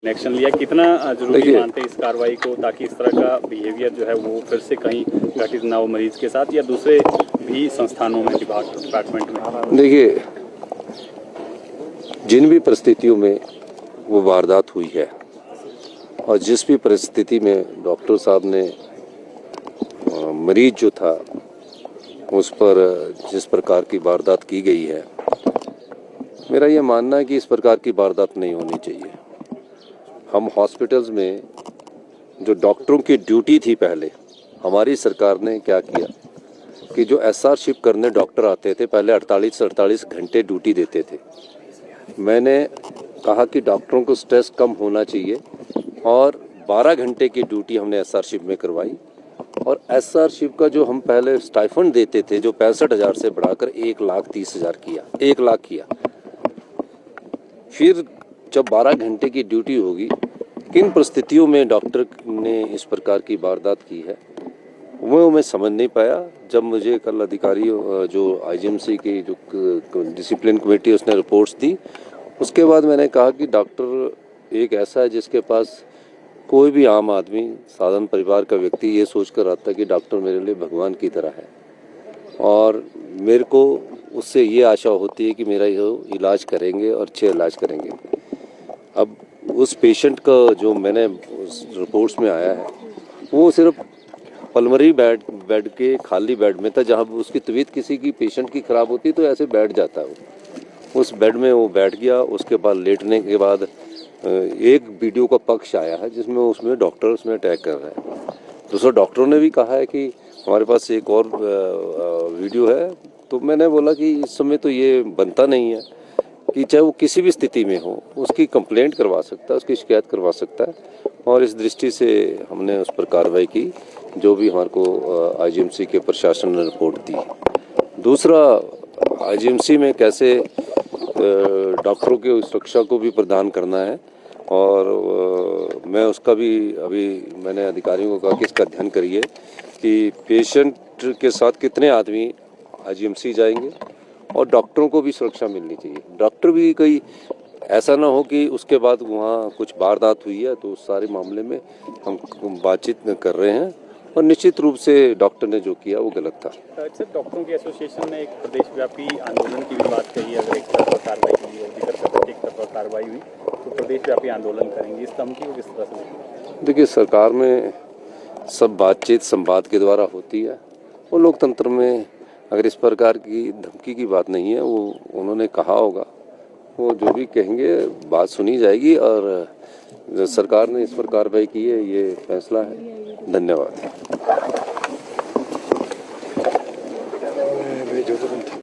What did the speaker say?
Action लिया, कितना जरूरी मानते हैं इस कार्रवाई को, ताकि इस तरह का बिहेवियर जो है वो फिर से कहीं घटित ना हो मरीज के साथ या दूसरे भी संस्थानों में, डिपार्टमेंट में? देखिए, जिन भी परिस्थितियों में वो वारदात हुई है और जिस भी परिस्थिति में डॉक्टर साहब ने मरीज जो था उस पर जिस प्रकार की वारदात की गई है, मेरा ये मानना है कि इस प्रकार की वारदात नहीं होनी चाहिए। हम हॉस्पिटल्स में जो डॉक्टरों की ड्यूटी थी, पहले हमारी सरकार ने क्या किया कि जो एसआर शिफ्ट करने डॉक्टर आते थे, पहले 48 घंटे ड्यूटी देते थे। मैंने कहा कि डॉक्टरों को स्ट्रेस कम होना चाहिए और 12 घंटे की ड्यूटी हमने एसआर शिफ्ट में करवाई। और एसआर शिफ्ट का जो हम पहले स्टाइफंड देते थे, जो 65,000 से बढ़ाकर 1,30,000 किया, 1 लाख किया। फिर जब 12 घंटे की ड्यूटी होगी, किन परिस्थितियों में डॉक्टर ने इस प्रकार की वारदात की है, वो मैं समझ नहीं पाया। जब मुझे कल अधिकारी जो आईजीएमसी की जो डिसिप्लिन कमेटी उसने रिपोर्ट्स दी, उसके बाद मैंने कहा कि डॉक्टर एक ऐसा है जिसके पास कोई भी आम आदमी, साधारण परिवार का व्यक्ति ये सोचकर आता है कि डॉक्टर मेरे लिए भगवान की तरह है और मेरे को उससे ये आशा होती है कि मेरा ये इलाज करेंगे और अच्छे इलाज करेंगे। अब उस पेशेंट का जो मैंने उस रिपोर्ट्स में आया है, वो सिर्फ पल्मोनरी बेड के खाली बेड में था, जहाँ उसकी तबीयत किसी की पेशेंट की खराब होती तो ऐसे बैठ जाता है। वो उस बेड में वो बैठ गया। उसके बाद लेटने के बाद एक वीडियो का पक्ष आया है जिसमें उसमें डॉक्टर उसमें अटैक कर रहा है। दूसरा डॉक्टरों ने भी कहा है कि हमारे पास एक और वीडियो है। तो मैंने बोला कि इस समय तो ये बनता नहीं है कि चाहे वो किसी भी स्थिति में हो, उसकी कंप्लेंट करवा सकता है, उसकी शिकायत करवा सकता है। और इस दृष्टि से हमने उस पर कार्रवाई की, जो भी हमारे को आईजीएमसी के प्रशासन ने रिपोर्ट दी। दूसरा, आईजीएमसी में कैसे डॉक्टरों की सुरक्षा को भी प्रदान करना है, और मैं उसका भी अभी मैंने अधिकारियों को कहा कि इसका अध्ययन करिए कि पेशेंट के साथ कितने आदमी आईजीएमसी जाएंगे और डॉक्टरों को भी सुरक्षा मिलनी चाहिए। डॉक्टर भी कोई ऐसा ना हो कि उसके बाद वहाँ कुछ वारदात हुई है तो उस सारे मामले में हम बातचीत कर रहे हैं, और निश्चित रूप से डॉक्टर ने जो किया वो गलत था। सर, डॉक्टरों की एसोसिएशन ने एक प्रदेशव्यापी आंदोलन की भी बात कही है। अगर एक तरफा कार्रवाई की और एक तरफा कार्रवाई हुई तो प्रदेशव्यापी आंदोलन करेंगे, इस धमकी को किस तरह से? देखिए, सरकार में सब बातचीत संवाद के द्वारा होती है, वो लोकतंत्र में अगर इस प्रकार की धमकी की बात नहीं है, वो उन्होंने कहा होगा, वो जो भी कहेंगे बात सुनी जाएगी। और सरकार ने इस पर कार्रवाई की है, ये फैसला है। धन्यवाद।